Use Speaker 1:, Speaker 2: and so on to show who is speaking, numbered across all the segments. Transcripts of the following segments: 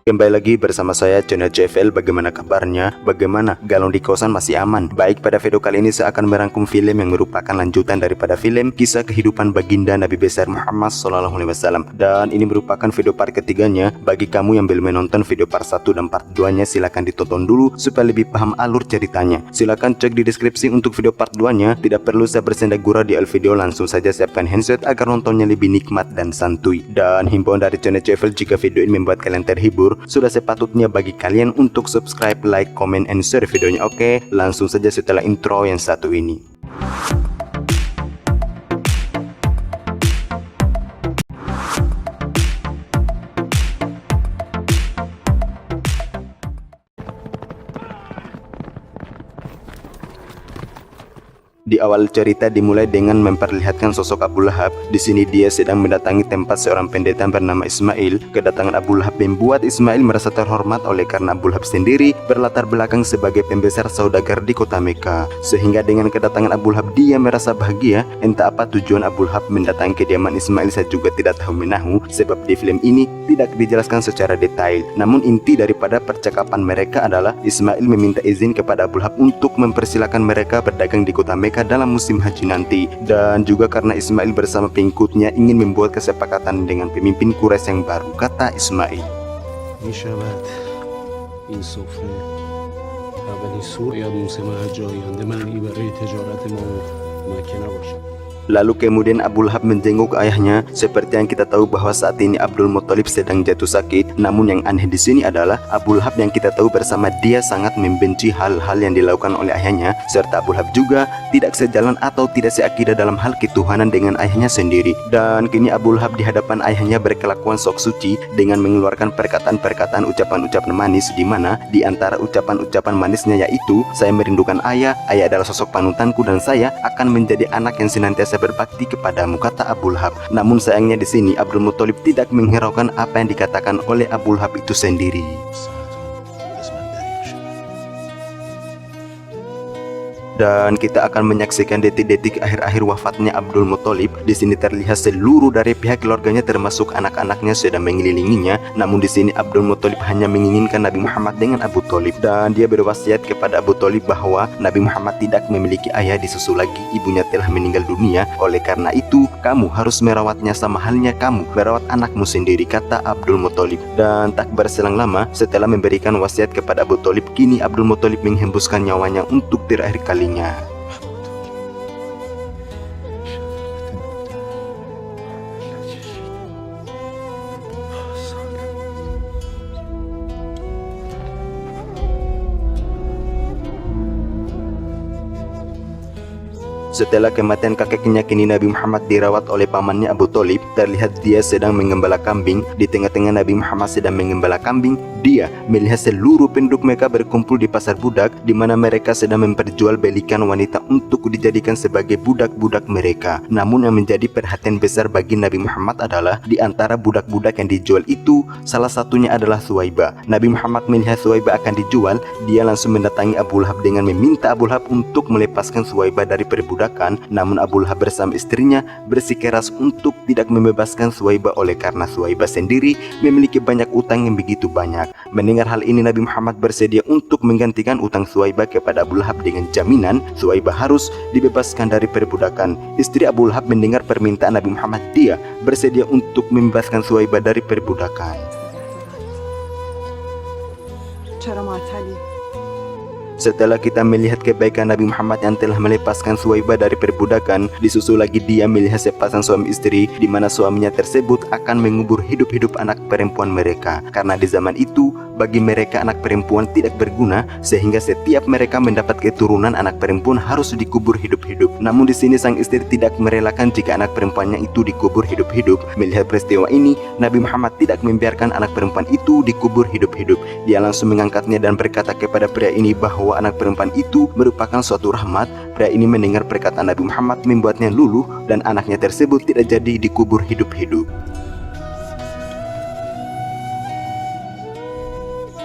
Speaker 1: Kembali lagi bersama saya Channel JFL. Bagaimana kabarnya? Bagaimana galon di kosan masih aman? Baik, pada video kali ini saya akan merangkum film yang merupakan lanjutan daripada film kisah kehidupan baginda Nabi besar Muhammad SAW. Dan ini merupakan video part ketiganya. Bagi kamu yang belum menonton video part 1 dan part 2 nya, silahkan ditonton dulu supaya lebih paham alur ceritanya. Silahkan cek di deskripsi untuk video part 2 nya. Tidak perlu saya bersenda gurau di video, langsung saja siapkan handset agar nontonnya lebih nikmat dan santuy. Dan himbauan dari Channel JFL, jika video ini membuat kalian terhibur, sudah sepatutnya bagi kalian untuk subscribe, like, comment, and share videonya. Oke, langsung saja setelah intro yang satu ini. Di awal cerita dimulai dengan memperlihatkan sosok Abu Lahab. Di sini dia sedang mendatangi tempat seorang pendeta bernama Ismail. Kedatangan Abu Lahab membuat Ismail merasa terhormat oleh karena Abu Lahab sendiri berlatar belakang sebagai pembesar saudagar di kota Mekah. Sehingga dengan kedatangan Abu Lahab dia merasa bahagia. Entah apa tujuan Abu Lahab mendatangi kediaman Ismail, saya juga tidak tahu menahu, sebab di film ini tidak dijelaskan secara detail. Namun inti daripada percakapan mereka adalah Ismail meminta izin kepada Abu Lahab untuk mempersilahkan mereka berdagang di kota Mekah dalam musim haji nanti. Dan juga karena Ismail bersama pengikutnya ingin membuat kesepakatan dengan pemimpin Quraisy yang baru. Kata Ismail,
Speaker 2: میشود این سفره اولین سوریه موسم حج آینده منعی برای تجارت ما و مکه نباشد.
Speaker 1: Lalu kemudian Abu Lahab menjenguk ayahnya. Seperti yang kita tahu bahwa saat ini Abdul Muthalib sedang jatuh sakit. Namun yang aneh di sini adalah Abu Lahab yang kita tahu bersama dia sangat membenci hal-hal yang dilakukan oleh ayahnya, serta Abu Lahab juga tidak sejalan atau tidak seakidah dalam hal ketuhanan dengan ayahnya sendiri. Dan kini Abu Lahab di hadapan ayahnya berkelakuan sok suci dengan mengeluarkan perkataan-perkataan, ucapan-ucapan manis, di mana di antara ucapan-ucapan manisnya yaitu, saya merindukan ayah adalah sosok panutanku dan saya akan menjadi anak yang senantiasa berbakti kepadamu, kata Abu Lahab. Namun sayangnya di sini Abdul Muthalib tidak menghiraukan apa yang dikatakan oleh Abu Lahab itu sendiri. Dan kita akan menyaksikan detik-detik akhir-akhir wafatnya Abdul Muthalib. Di sini terlihat seluruh dari pihak keluarganya termasuk anak-anaknya sedang mengelilinginya. Namun di sini Abdul Muthalib hanya menginginkan Nabi Muhammad dengan Abu Thalib, dan dia berwasiat kepada Abu Thalib bahwa Nabi Muhammad tidak memiliki ayah, disusul lagi ibunya telah meninggal dunia. Oleh karena itu kamu harus merawatnya sama halnya kamu merawat anakmu sendiri, kata Abdul Muthalib. Dan tak berselang lama setelah memberikan wasiat kepada Abu Thalib, kini Abdul Muthalib menghembuskan nyawanya untuk terakhir kalinya. Setelah kematian kakeknya, kini Nabi Muhammad dirawat oleh pamannya Abu Thalib. Terlihat dia sedang menggembala kambing. Di tengah-tengah Nabi Muhammad sedang menggembala kambing, dia melihat seluruh penduduk Mekah berkumpul di pasar budak, di mana mereka sedang memperjualbelikan wanita untuk dijadikan sebagai budak-budak mereka. Namun yang menjadi perhatian besar bagi Nabi Muhammad adalah di antara budak-budak yang dijual itu, salah satunya adalah Suwaibah. Nabi Muhammad melihat Suwaibah akan dijual, dia langsung mendatangi Abu Lahab dengan meminta Abu Lahab untuk melepaskan Suwaibah dari perbudakan. Namun Abu Lahab bersama istrinya bersikeras untuk tidak membebaskan Suwaibah oleh karena Suwaibah sendiri memiliki banyak utang yang begitu banyak. Mendengar hal ini, Nabi Muhammad bersedia untuk menggantikan utang Suwaibah kepada Abu Lahab dengan jaminan Suwaibah harus dibebaskan dari perbudakan. Istri Abu Lahab mendengar permintaan Nabi Muhammad, dia bersedia untuk membebaskan Suwaibah dari perbudakan. Setelah kita melihat kebaikan Nabi Muhammad yang telah melepaskan Suwaibah dari perbudakan, disusul lagi dia melihat sepasang suami istri di mana suaminya tersebut akan mengubur hidup-hidup anak perempuan mereka. Karena di zaman itu bagi mereka anak perempuan tidak berguna, sehingga setiap mereka mendapat keturunan anak perempuan harus dikubur hidup-hidup. Namun di sini sang istri tidak merelakan jika anak perempuannya itu dikubur hidup-hidup. Melihat peristiwa ini, Nabi Muhammad tidak membiarkan anak perempuan itu dikubur hidup-hidup. Dia langsung mengangkatnya dan berkata kepada pria ini bahwa anak perempuan itu merupakan suatu rahmat. Pria ini mendengar perkataan Nabi Muhammad membuatnya luluh, dan anaknya tersebut tidak jadi dikubur hidup-hidup.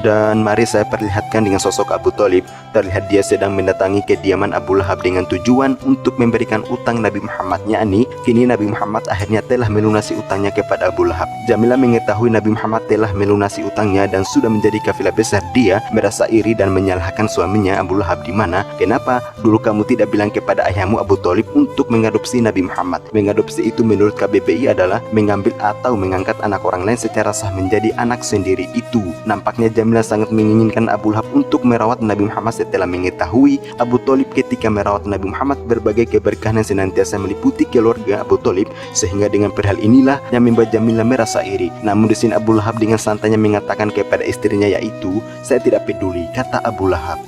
Speaker 1: Dan mari saya perlihatkan dengan sosok Abu Thalib. Terlihat dia sedang mendatangi kediaman Abu Lahab dengan tujuan untuk memberikan utang Nabi Muhammad. Yakni, kini Nabi Muhammad akhirnya telah melunasi utangnya kepada Abu Lahab. Jamilah mengetahui Nabi Muhammad telah melunasi utangnya dan sudah menjadi kafilah besar, dia merasa iri dan menyalahkan suaminya Abu Lahab, di mana, kenapa dulu kamu tidak bilang kepada ayahmu Abu Thalib untuk mengadopsi Nabi Muhammad? Mengadopsi itu menurut KBBI adalah mengambil atau mengangkat anak orang lain secara sah menjadi anak sendiri. Itu nampaknya Jamilah sangat menginginkan Abu Lahab untuk merawat Nabi Muhammad setelah mengetahui Abu Thalib ketika merawat Nabi Muhammad berbagai keberkahan yang senantiasa meliputi keluarga Abu Thalib, sehingga dengan perhal inilah yang membuat Jamilah merasa iri. Namun di sini Abu Lahab dengan santainya mengatakan kepada istrinya, yaitu, "Saya tidak peduli," kata Abu Lahab.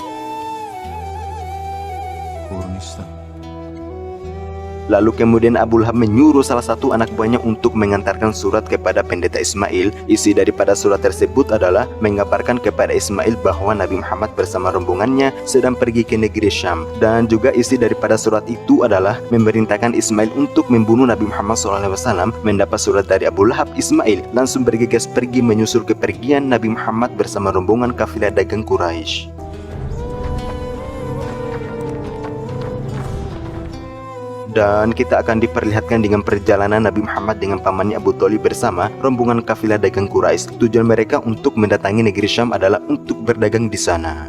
Speaker 1: Lalu kemudian Abu Lahab menyuruh salah satu anak buahnya untuk mengantarkan surat kepada pendeta Ismail. Isi daripada surat tersebut adalah mengabarkan kepada Ismail bahwa Nabi Muhammad bersama rombongannya sedang pergi ke negeri Syam. Dan juga isi daripada surat itu adalah memerintahkan Ismail untuk membunuh Nabi Muhammad SAW. Mendapat surat dari Abu Lahab, Ismail langsung bergegas pergi menyusul kepergian Nabi Muhammad bersama rombongan kafilah dagang Quraisy. Dan kita akan diperlihatkan dengan perjalanan Nabi Muhammad dengan pamannya Abu Thalib bersama rombongan kafilah dagang Quraisy. Tujuan mereka untuk mendatangi negeri Syam adalah untuk berdagang di sana.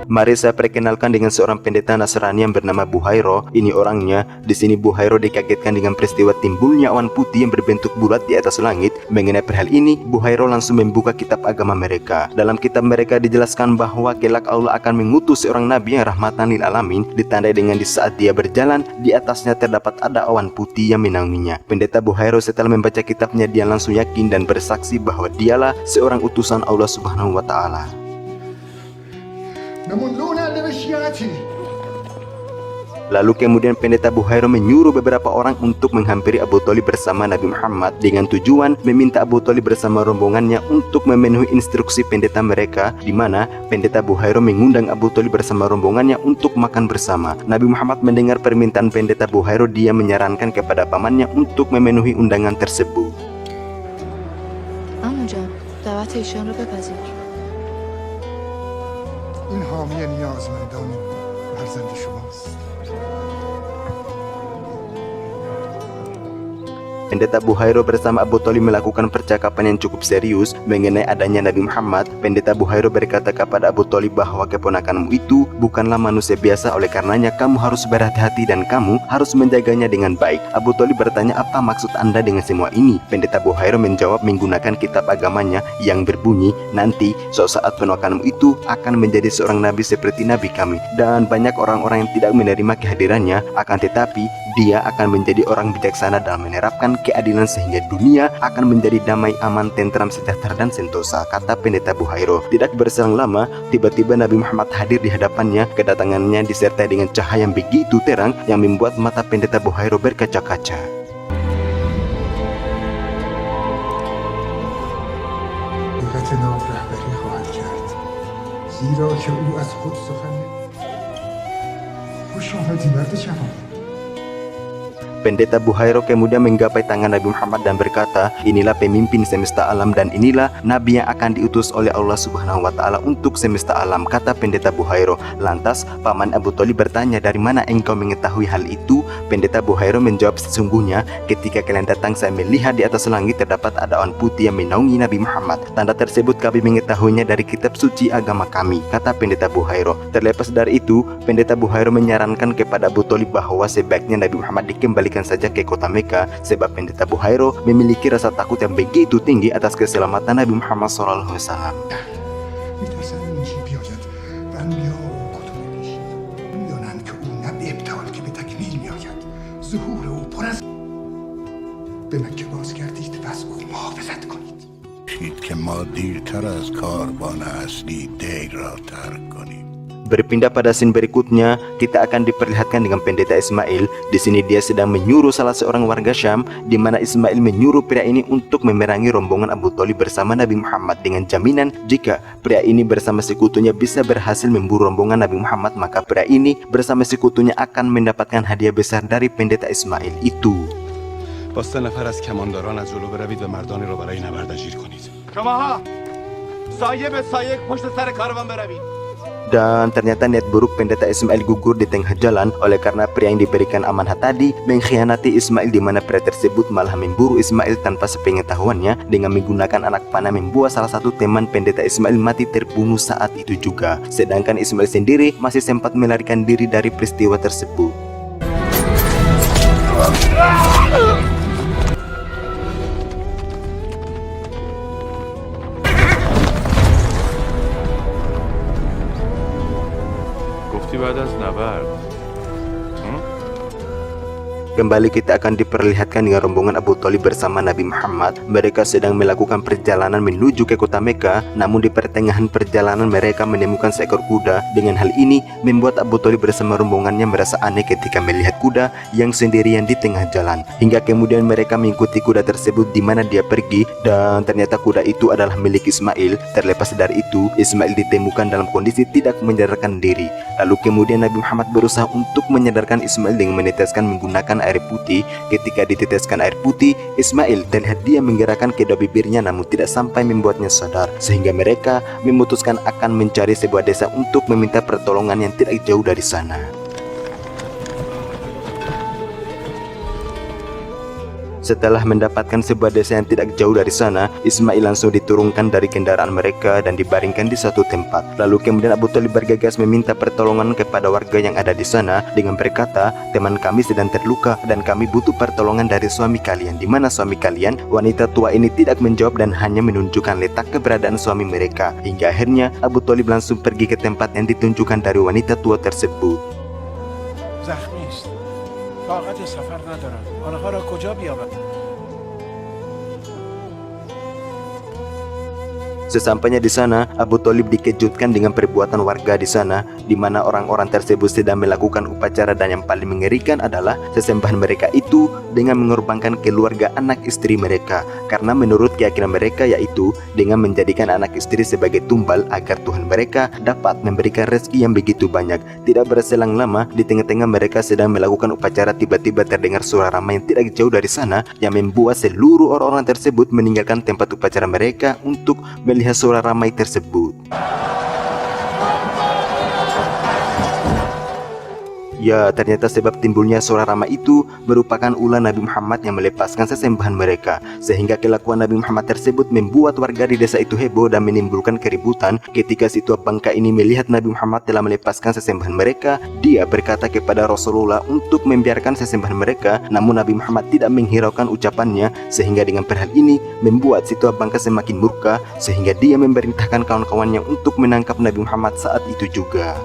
Speaker 1: Mari saya perkenalkan dengan seorang pendeta Nasrani yang bernama Buhairo. Ini orangnya. Di sini Buhairo dikagetkan dengan peristiwa timbulnya awan putih yang berbentuk bulat di atas langit. Mengenai perhal ini, Buhairo langsung membuka kitab agama mereka. Dalam kitab mereka dijelaskan bahwa kelak Allah akan mengutus seorang nabi yang rahmatan lil alamin, ditandai dengan di saat dia berjalan, di atasnya terdapat ada awan putih yang menaunginya. Pendeta Buhairo setelah membaca kitabnya, dia langsung yakin dan bersaksi bahwa dialah seorang utusan Allah Subhanahu wa Ta'ala. Lalu kemudian pendeta Buhairo menyuruh beberapa orang untuk menghampiri Abu Thalib bersama Nabi Muhammad dengan tujuan meminta Abu Thalib bersama rombongannya untuk memenuhi instruksi pendeta mereka, di mana pendeta Buhairo mengundang Abu Thalib bersama rombongannya untuk makan bersama. Nabi Muhammad mendengar permintaan pendeta Buhairo, dia menyarankan kepada pamannya untuk memenuhi undangan tersebut.
Speaker 3: Amuja, دعوت ایشان رو بپذیر.
Speaker 4: این حامی نیازمندان فرزند شماست.
Speaker 1: Pendeta Buhairo bersama Abu Thalib melakukan percakapan yang cukup serius mengenai adanya Nabi Muhammad. Pendeta Buhairo berkata kepada Abu Thalib bahwa keponakanmu itu bukanlah manusia biasa, oleh karenanya kamu harus berhati-hati dan kamu harus menjaganya dengan baik. Abu Thalib bertanya, apa maksud Anda dengan semua ini? Pendeta Buhairo menjawab menggunakan kitab agamanya yang berbunyi, nanti suatu saat ponakanmu itu akan menjadi seorang nabi seperti nabi kami, dan banyak orang-orang yang tidak menerima kehadirannya, akan tetapi dia akan menjadi orang bijaksana dalam menerapkan keadilan sehingga dunia akan menjadi damai, aman, tentram, sejahtera dan sentosa, kata pendeta Buhairo. Tidak berselang lama, tiba-tiba Nabi Muhammad hadir di hadapannya. Kedatangannya disertai dengan cahaya yang begitu terang yang membuat mata pendeta Buhairo berkaca-kaca. Pendeta Buhairo kemudian menggapai tangan Nabi Muhammad dan berkata, inilah pemimpin semesta alam dan inilah nabi yang akan diutus oleh Allah Subhanahu wa Ta'ala untuk semesta alam, kata pendeta Buhairo. Lantas paman Abu Thalib bertanya, dari mana engkau mengetahui hal itu? Pendeta Buhairo menjawab, sesungguhnya ketika kalian datang saya melihat di atas langit terdapat ada awan putih yang menaungi Nabi Muhammad. Tanda tersebut kami mengetahuinya dari kitab suci agama kami, kata pendeta Buhairo. Terlepas dari itu, pendeta Buhairo menyarankan kepada Abu Thalib bahwa sebaiknya Nabi Muhammad dikembalikan saja ke kota Mekah, sebab pendeta Buhairo memiliki rasa takut yang begitu tinggi atas keselamatan Nabi Muhammad SAW. Berpindah pada scene berikutnya, kita akan diperlihatkan dengan pendeta Ismail. Di sini dia sedang menyuruh salah seorang warga Syam, di mana Ismail menyuruh pria ini untuk memerangi rombongan Abu Thalib bersama Nabi Muhammad dengan jaminan jika pria ini bersama sekutunya bisa berhasil memburu rombongan Nabi Muhammad, maka pria ini bersama sekutunya akan mendapatkan hadiah besar dari pendeta Ismail itu.
Speaker 2: با 3 نفر از کمانداران از جلو بروید و مردانی را برای نبرد اجیر کنید.
Speaker 5: شماها سایه به سایه پشت سر کاروان بروید.
Speaker 1: Dan ternyata niat buruk pendeta Ismail gugur di tengah jalan oleh karena pria yang diberikan amanah tadi mengkhianati Ismail, di mana pria tersebut malah memburu Ismail tanpa sepengetahuannya dengan menggunakan anak panah, membuat salah satu teman pendeta Ismail mati terbunuh saat itu juga. Sedangkan Ismail sendiri masih sempat melarikan diri dari peristiwa tersebut.
Speaker 5: گفتی بعد از نبرد.
Speaker 1: Kembali kita akan diperlihatkan dengan rombongan Abu Thalib bersama Nabi Muhammad. Mereka sedang melakukan perjalanan menuju ke kota Mekah. Namun di pertengahan perjalanan mereka menemukan seekor kuda. Dengan hal ini membuat Abu Thalib bersama rombongannya merasa aneh ketika melihat kuda yang sendirian di tengah jalan. Hingga kemudian mereka mengikuti kuda tersebut di mana dia pergi, dan ternyata kuda itu adalah milik Ismail. Terlepas dari itu, Ismail ditemukan dalam kondisi tidak menyadarkan diri. Lalu kemudian Nabi Muhammad berusaha untuk menyadarkan Ismail dengan meneteskan menggunakan air putih. Ketika diteteskan air putih, Ismail terlihat dia menggerakkan kedua bibirnya namun tidak sampai membuatnya sadar, sehingga mereka memutuskan akan mencari sebuah desa untuk meminta pertolongan yang tidak jauh dari sana. Setelah mendapatkan sebuah desa yang tidak jauh dari sana, Ismail langsung diturunkan dari kendaraan mereka dan dibaringkan di satu tempat. Lalu kemudian Abu Thalib bergegas meminta pertolongan kepada warga yang ada di sana dengan berkata, "Teman kami sedang terluka dan kami butuh pertolongan dari suami kalian. Di mana suami kalian?" Wanita tua ini tidak menjawab dan hanya menunjukkan letak keberadaan suami mereka. Hingga akhirnya Abu Thalib langsung pergi ke tempat yang ditunjukkan dari wanita tua tersebut.
Speaker 6: زخمی است. طاقت سفر ندارم. آنها را کجا بیابم؟
Speaker 1: Sesampainya di sana, Abu Thalib dikejutkan dengan perbuatan warga di sana, di mana orang-orang tersebut sedang melakukan upacara, dan yang paling mengerikan adalah sesembahan mereka itu dengan mengorbankan keluarga anak istri mereka. Karena menurut keyakinan mereka yaitu dengan menjadikan anak istri sebagai tumbal agar Tuhan mereka dapat memberikan rezeki yang begitu banyak. Tidak berselang lama, di tengah-tengah mereka sedang melakukan upacara, tiba-tiba terdengar suara ramai yang tidak jauh dari sana yang membuat seluruh orang-orang tersebut meninggalkan tempat upacara mereka untuk melihat suara ramai tersebut. Ya, ternyata sebab timbulnya suara ramai itu merupakan ulah Nabi Muhammad yang melepaskan sesembahan mereka. Sehingga kelakuan Nabi Muhammad tersebut membuat warga di desa itu heboh dan menimbulkan keributan. Ketika si tua bangka ini melihat Nabi Muhammad telah melepaskan sesembahan mereka, dia berkata kepada Rasulullah untuk membiarkan sesembahan mereka. Namun Nabi Muhammad tidak menghiraukan ucapannya, sehingga dengan perhal ini membuat si tua bangka semakin murka, sehingga dia memerintahkan kawan-kawannya untuk menangkap Nabi Muhammad saat itu juga.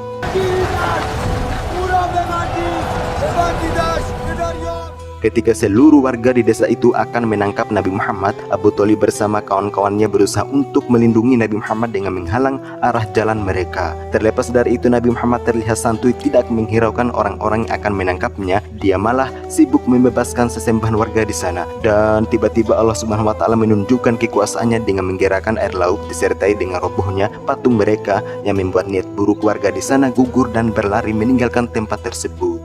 Speaker 1: Ketika seluruh warga di desa itu akan menangkap Nabi Muhammad, Abu Thalib bersama kawan-kawannya berusaha untuk melindungi Nabi Muhammad dengan menghalang arah jalan mereka. Terlepas dari itu, Nabi Muhammad terlihat santuy, tidak menghiraukan orang-orang yang akan menangkapnya. Dia malah sibuk membebaskan sesembahan warga di sana. Dan tiba-tiba Allah Subhanahu wa Ta'ala menunjukkan kekuasaannya dengan menggerakkan air laut disertai dengan robohnya patung mereka yang membuat niat buruk warga di sana gugur dan berlari meninggalkan tempat tersebut.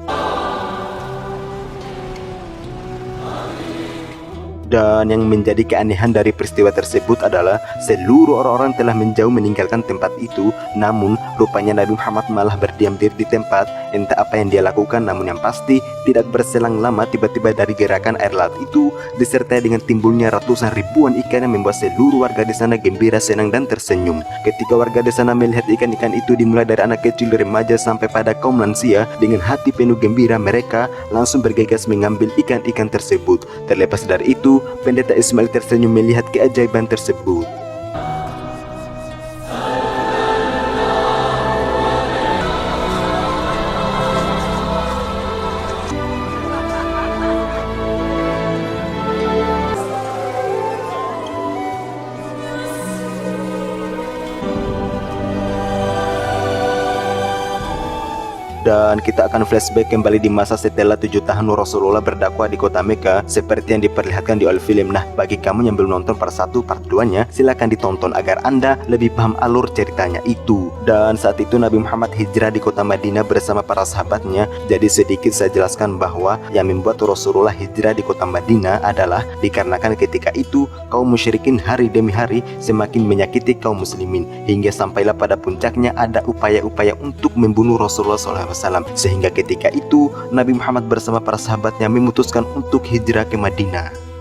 Speaker 1: Dan yang menjadi keanehan dari peristiwa tersebut adalah seluruh orang-orang telah menjauh meninggalkan tempat itu. Namun rupanya Nabi Muhammad malah berdiam diri di tempat. Entah apa yang dia lakukan, namun yang pasti tidak berselang lama tiba-tiba dari gerakan air laut itu disertai dengan timbulnya ratusan ribuan ikan yang membuat seluruh warga di sana gembira, senang dan tersenyum. Ketika warga di sana melihat ikan-ikan itu, dimulai dari anak kecil, remaja sampai pada kaum lansia, dengan hati penuh gembira mereka langsung bergegas mengambil ikan-ikan tersebut. Terlepas dari itu, pendeta Ismail tersenyum melihat keajaiban tersebut. Dan kita akan flashback kembali di masa setelah 7 tahun Rasulullah berdakwah di kota Mekah seperti yang diperlihatkan di film. Nah, bagi kamu yang belum nonton part 1, part 2-nya, silahkan ditonton agar Anda lebih paham alur ceritanya itu. Dan saat itu Nabi Muhammad hijrah di kota Madinah bersama para sahabatnya. Jadi sedikit saya jelaskan bahwa yang membuat Rasulullah hijrah di kota Madinah adalah dikarenakan ketika itu kaum musyrikin hari demi hari semakin menyakiti kaum muslimin, hingga sampailah pada puncaknya ada upaya-upaya untuk membunuh Rasulullah SAW. Sehingga ketika itu Nabi Muhammad bersama para sahabatnya memutuskan untuk hijrah ke Madinah.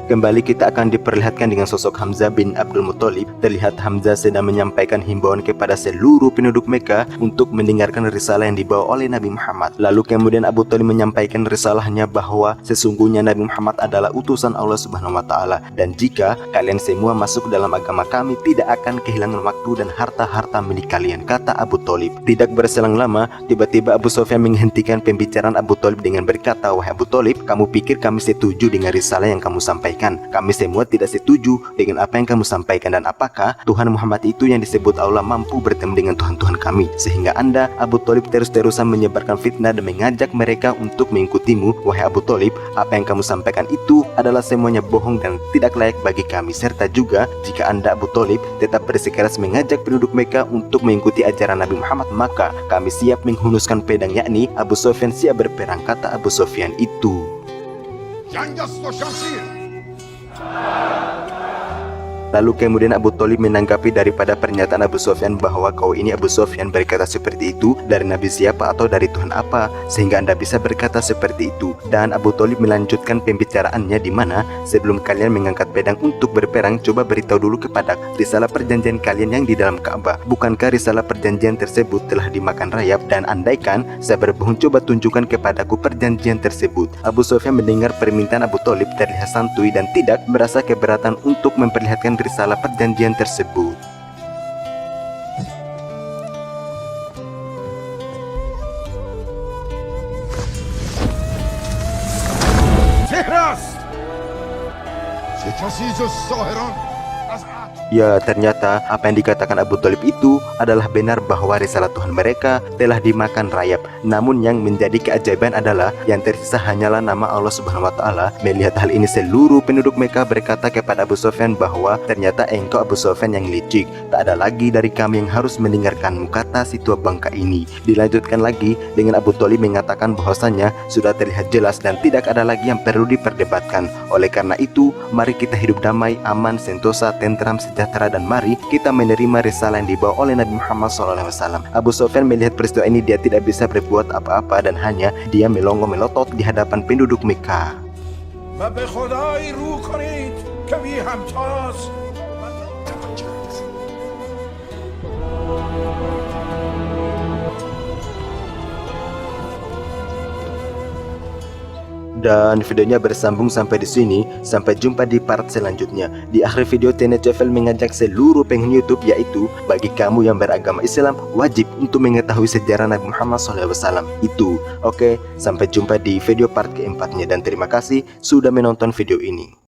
Speaker 1: Kembali kita akan diperlihatkan dengan sosok Hamzah bin Abdul Muthalib. Terlihat Hamzah sedang menyampaikan himbauan kepada seluruh penduduk Mekah untuk mendengarkan risalah yang dibawa oleh Nabi Muhammad. Lalu kemudian Abu Thalib menyampaikan risalahnya bahwa sesungguhnya Nabi Muhammad adalah utusan Allah Subhanahu wa taala, dan jika kalian semua masuk dalam agama kami tidak akan kehilangan waktu dan harta-harta milik kalian, kata Abu Thalib. Tidak berselang lama, tiba-tiba Abu Sufyan menghentikan pembicaraan Abu Thalib dengan berkata, "Wahai Abu Thalib, kamu pikir kami setuju dengan risalah yang kamu sampaikan? Kami semua tidak setuju dengan apa yang kamu sampaikan. Dan apakah Tuhan Muhammad itu yang disebut Allah mampu bertemu dengan Tuhan-Tuhan kami? Sehingga Anda, Abu Thalib, terus-terusan menyebarkan fitnah dan mengajak mereka untuk mengikutimu. Wahai Abu Thalib, apa yang kamu sampaikan itu adalah semuanya bohong dan tidak layak bagi kami. Serta juga jika Anda, Abu Thalib, tetap bersikeras mengajak penduduk Mekah untuk mengikuti ajaran Nabi Muhammad, maka kami siap menghunuskan pedang." Yakni Abu Sufyan siap berperang, kata Abu Sufyan itu.
Speaker 4: جنگ است و شمشیر.
Speaker 1: Lalu kemudian Abu Thalib menanggapi daripada pernyataan Abu Sufyan bahwa kau ini Abu Sufyan berkata seperti itu dari Nabi siapa atau dari Tuhan apa sehingga Anda bisa berkata seperti itu. Dan Abu Thalib melanjutkan pembicaraannya di mana sebelum kalian mengangkat pedang untuk berperang, coba beritahu dulu kepada risalah perjanjian kalian yang di dalam Ka'bah. Bukankah risalah perjanjian tersebut telah dimakan rayap? Dan andaikan saya berbohong, coba tunjukkan kepadaku perjanjian tersebut. Abu Sufyan mendengar permintaan Abu Thalib terlihat santuy dan tidak merasa keberatan untuk memperlihatkan risalah perjanjian tersebut.
Speaker 4: سحر است. چه کسی جز ساحران از عهد
Speaker 1: Ya, ternyata apa yang dikatakan Abu Thalib itu adalah benar bahwa risalah Tuhan mereka telah dimakan rayap. Namun yang menjadi keajaiban adalah yang tersisa hanyalah nama Allah Subhanahu wa taala. Melihat hal ini, seluruh penduduk Mekah berkata kepada Abu Sufyan bahwa ternyata engkau Abu Sufyan yang licik. Tak ada lagi dari kami yang harus mendengarkanmu, kata si tua bangka ini. Dilanjutkan lagi dengan Abu Thalib mengatakan bahwasanya sudah terlihat jelas dan tidak ada lagi yang perlu diperdebatkan. Oleh karena itu, mari kita hidup damai, aman, sentosa, tentram, sejahtera, dan mari kita menerima risalah yang dibawa oleh Nabi Muhammad SAW. Abu Sufyan melihat peristiwa ini, dia tidak bisa berbuat apa-apa dan hanya dia melongo melotot di hadapan penduduk Mekah.
Speaker 6: و به خدای رو کنید که بی همتاست.
Speaker 1: Dan videonya bersambung sampai di sini. Sampai jumpa di part selanjutnya. Di akhir video, Tenet Travel mengajak seluruh penghuni YouTube, yaitu bagi kamu yang beragama Islam wajib untuk mengetahui sejarah Nabi Muhammad SAW itu. Oke, sampai jumpa di video part keempatnya dan terima kasih sudah menonton video ini.